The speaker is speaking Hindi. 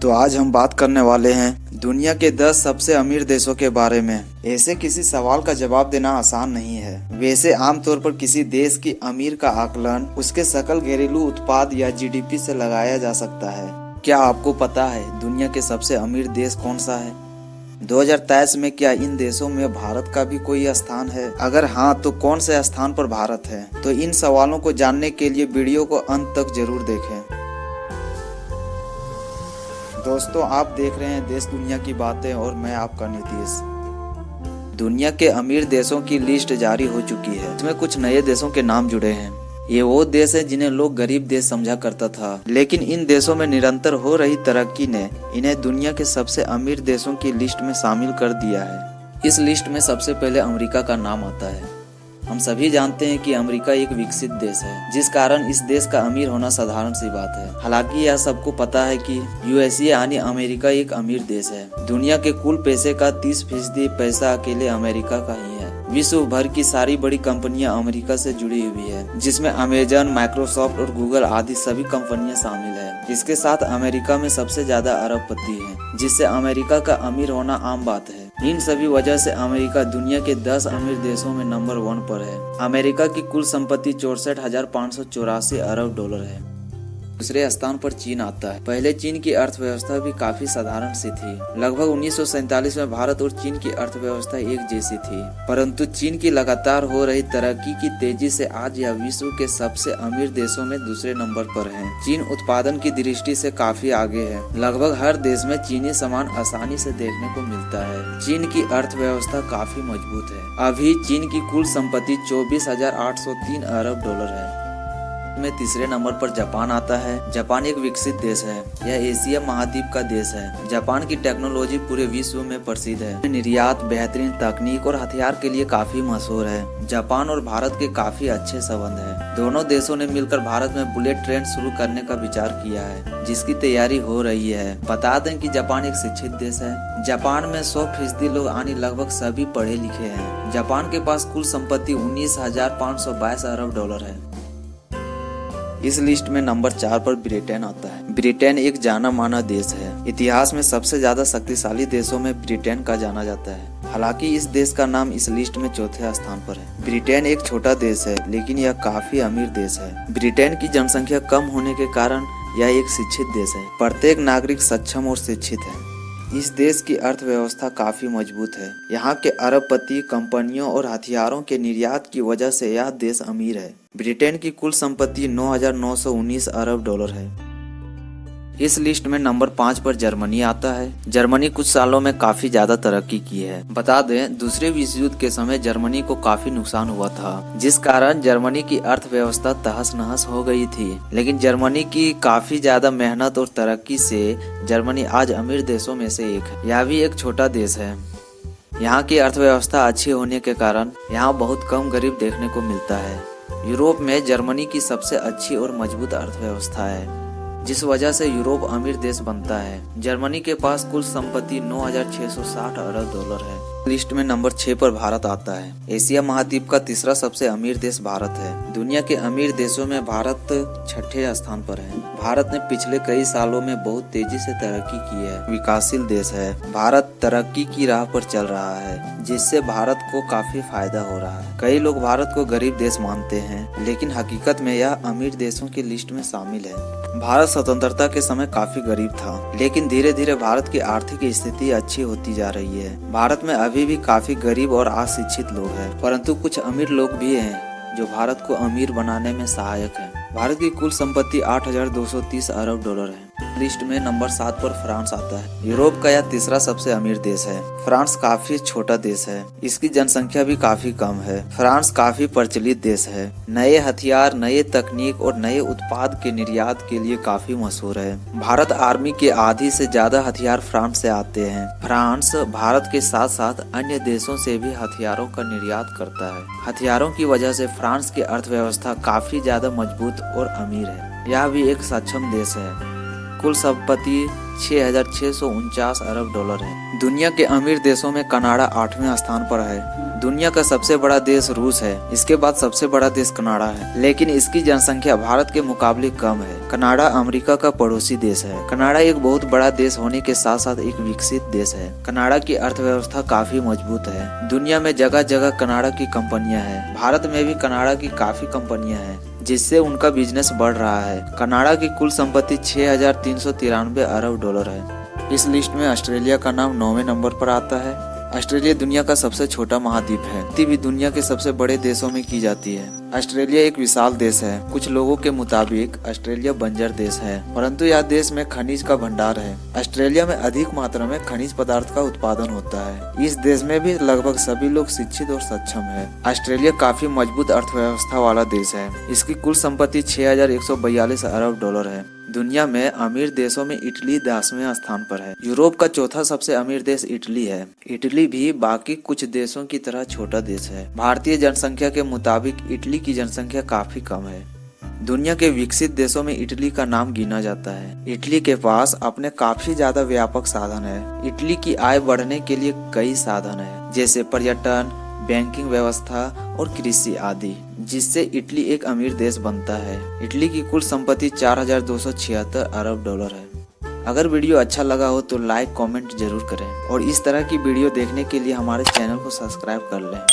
तो आज हम बात करने वाले हैं दुनिया के 10 सबसे अमीर देशों के बारे में। ऐसे किसी सवाल का जवाब देना आसान नहीं है। वैसे आमतौर पर किसी देश की अमीर का आकलन उसके सकल घरेलू उत्पाद या जीडीपी से लगाया जा सकता है। क्या आपको पता है दुनिया के सबसे अमीर देश कौन सा है? 2023 में क्या इन देशों में भारत का भी कोई स्थान है? अगर हाँ तो कौन से स्थान पर भारत है? तो इन सवालों को जानने के लिए वीडियो को अंत तक जरूर देखें। दोस्तों, आप देख रहे हैं देश दुनिया की बातें और मैं आपका नीतीश। दुनिया के अमीर देशों की लिस्ट जारी हो चुकी है। इसमें कुछ नए देशों के नाम जुड़े हैं। ये वो देश है जिन्हें लोग गरीब देश समझा करता था, लेकिन इन देशों में निरंतर हो रही तरक्की ने इन्हें दुनिया के सबसे अमीर देशों की लिस्ट में शामिल कर दिया है। इस लिस्ट में सबसे पहले अमेरिका का नाम आता है। हम सभी जानते हैं कि अमेरिका एक विकसित देश है, जिस कारण इस देश का अमीर होना साधारण सी बात है। हालांकि यह सबको पता है कि यूएसए यानी अमेरिका एक अमीर देश है। दुनिया के कुल पैसे का 30% पैसा अकेले अमेरिका का ही है। विश्व भर की सारी बड़ी कंपनियां अमेरिका से जुड़ी हुई है, जिसमें अमेजन, माइक्रोसॉफ्ट और गूगल आदि सभी कंपनियां शामिल है। इसके साथ अमेरिका में सबसे ज्यादा अरबपति हैं, जिससे अमेरिका का अमीर होना आम बात है। इन सभी वजह से अमेरिका दुनिया के 10 अमीर देशों में नंबर 1 पर है। अमेरिका की कुल संपत्ति 64,584 अरब डॉलर है। दूसरे स्थान पर चीन आता है। पहले चीन की अर्थव्यवस्था भी काफी साधारण सी थी। लगभग 1947 में भारत और चीन की अर्थव्यवस्था एक जैसी थी, परंतु चीन की लगातार हो रही तरक्की की तेजी से आज यह विश्व के सबसे अमीर देशों में दूसरे नंबर पर है। चीन उत्पादन की दृष्टि से काफी आगे है। लगभग हर देश में चीनी सामान आसानी से देखने को मिलता है। चीन की अर्थव्यवस्था काफी मजबूत है। अभी चीन की कुल संपत्ति 24,803 अरब डॉलर है। में तीसरे नंबर पर जापान आता है। जापान एक विकसित देश है। यह एशिया महाद्वीप का देश है। जापान की टेक्नोलॉजी पूरे विश्व में प्रसिद्ध है। निर्यात, बेहतरीन तकनीक और हथियार के लिए काफी मशहूर है। जापान और भारत के काफी अच्छे संबंध हैं। दोनों देशों ने मिलकर भारत में बुलेट ट्रेन शुरू करने का विचार किया है, जिसकी तैयारी हो रही है। बता दें कि जापान एक शिक्षित देश है। जापान में 100% लोग यानी लगभग सभी पढ़े लिखे हैं। जापान के पास कुल संपत्ति 19,522 अरब डॉलर है। इस लिस्ट में नंबर 4 पर ब्रिटेन आता है। ब्रिटेन एक जाना माना देश है। इतिहास में सबसे ज्यादा शक्तिशाली देशों में ब्रिटेन का जाना जाता है। हालांकि इस देश का नाम इस लिस्ट में चौथे स्थान पर है। ब्रिटेन एक छोटा देश है, लेकिन यह काफी अमीर देश है। ब्रिटेन की जनसंख्या कम होने के कारण यह एक शिक्षित देश है। प्रत्येक नागरिक सक्षम और शिक्षित है। इस देश की अर्थव्यवस्था काफी मजबूत है। यहाँ के अरबपति, कंपनियों और हथियारों के निर्यात की वजह से यह देश अमीर है। ब्रिटेन की कुल संपत्ति 9,919 अरब डॉलर है। इस लिस्ट में नंबर 5 पर जर्मनी आता है। जर्मनी कुछ सालों में काफी ज्यादा तरक्की की है। बता दें, दूसरे विश्व युद्ध के समय जर्मनी को काफी नुकसान हुआ था, जिस कारण जर्मनी की अर्थव्यवस्था तहस नहस हो गई थी। लेकिन जर्मनी की काफी ज्यादा मेहनत और तरक्की से जर्मनी आज अमीर देशों में से एक है। यह भी एक छोटा देश है। यहाँ की अर्थव्यवस्था अच्छी होने के कारण यहाँ बहुत कम गरीब देखने को मिलता है। यूरोप में जर्मनी की सबसे अच्छी और मजबूत अर्थव्यवस्था है, जिस वजह से यूरोप अमीर देश बनता है। जर्मनी के पास कुल संपत्ति 9,660 अरब डॉलर है। लिस्ट में नंबर 6 पर भारत आता है। एशिया महाद्वीप का तीसरा सबसे अमीर देश भारत है। दुनिया के अमीर देशों में भारत 6ठे स्थान पर है। भारत ने पिछले कई सालों में बहुत तेजी से तरक्की की है। विकासशील देश है। भारत तरक्की की राह पर चल रहा है, जिससे भारत को काफी फायदा हो रहा है। कई लोग भारत को गरीब देश मानते हैं, लेकिन हकीकत में यह अमीर देशों की लिस्ट में शामिल है। भारत स्वतंत्रता के समय काफी गरीब था, लेकिन धीरे धीरे भारत की आर्थिक स्थिति अच्छी होती जा रही है। भारत में अभी भी काफी गरीब और अशिक्षित लोग हैं, परंतु कुछ अमीर लोग भी हैं जो भारत को अमीर बनाने में सहायक हैं। भारत की कुल संपत्ति 8,230 अरब डॉलर है। लिस्ट में नंबर 7 पर फ्रांस आता है। यूरोप का यह तीसरा सबसे अमीर देश है। फ्रांस काफी छोटा देश है। इसकी जनसंख्या भी काफी कम है। फ्रांस काफी प्रचलित देश है। नए हथियार, नए तकनीक और नए उत्पाद के निर्यात के लिए काफी मशहूर है। भारत आर्मी के आधी से ज्यादा हथियार फ्रांस से आते हैं। फ्रांस भारत के साथ साथ अन्य देशों से भी हथियारों का निर्यात करता है। हथियारों की वजह से फ्रांस की अर्थव्यवस्था काफी ज्यादा मजबूत और अमीर है। यह भी एक सक्षम देश है। कुल संपत्ति 6,649 अरब डॉलर है। दुनिया के अमीर देशों में कनाडा 8वें स्थान पर है। दुनिया का सबसे बड़ा देश रूस है। इसके बाद सबसे बड़ा देश कनाडा है, लेकिन इसकी जनसंख्या भारत के मुकाबले कम है। कनाडा अमेरिका का पड़ोसी देश है। कनाडा एक बहुत बड़ा देश होने के साथ साथ एक विकसित देश है। कनाडा की अर्थव्यवस्था काफी मजबूत है। दुनिया में जगह जगह कनाडा की कंपनियां हैं। भारत में भी कनाडा की काफी कंपनियां हैं, जिससे उनका बिजनेस बढ़ रहा है। कनाडा की कुल संपत्ति $6,393 अरब है। इस लिस्ट में ऑस्ट्रेलिया का नाम 9वें नंबर पर आता है। ऑस्ट्रेलिया दुनिया का सबसे छोटा महाद्वीप है। खेती भी दुनिया के सबसे बड़े देशों में की जाती है। ऑस्ट्रेलिया एक विशाल देश है। कुछ लोगों के मुताबिक ऑस्ट्रेलिया बंजर देश है, परंतु यह देश में खनिज का भंडार है। ऑस्ट्रेलिया में अधिक मात्रा में खनिज पदार्थ का उत्पादन होता है। इस देश में भी लगभग सभी लोग शिक्षित और सक्षम है। ऑस्ट्रेलिया काफी मजबूत अर्थव्यवस्था वाला देश है। इसकी कुल संपत्ति $6,142 अरब है। दुनिया में अमीर देशों में इटली 10वें स्थान पर है। यूरोप का चौथा सबसे अमीर देश इटली है। इटली भी बाकी कुछ देशों की तरह छोटा देश है। भारतीय जनसंख्या के मुताबिक इटली की जनसंख्या काफी कम है। दुनिया के विकसित देशों में इटली का नाम गिना जाता है। इटली के पास अपने काफी ज्यादा व्यापक साधन है। इटली की आय बढ़ने के लिए कई साधन है, जैसे पर्यटन, बैंकिंग व्यवस्था और कृषि आदि, जिससे इटली एक अमीर देश बनता है। इटली की कुल संपत्ति $4,276 अरब है। अगर वीडियो अच्छा लगा हो तो लाइक कमेंट जरूर करें और इस तरह की वीडियो देखने के लिए हमारे चैनल को सब्सक्राइब कर लें।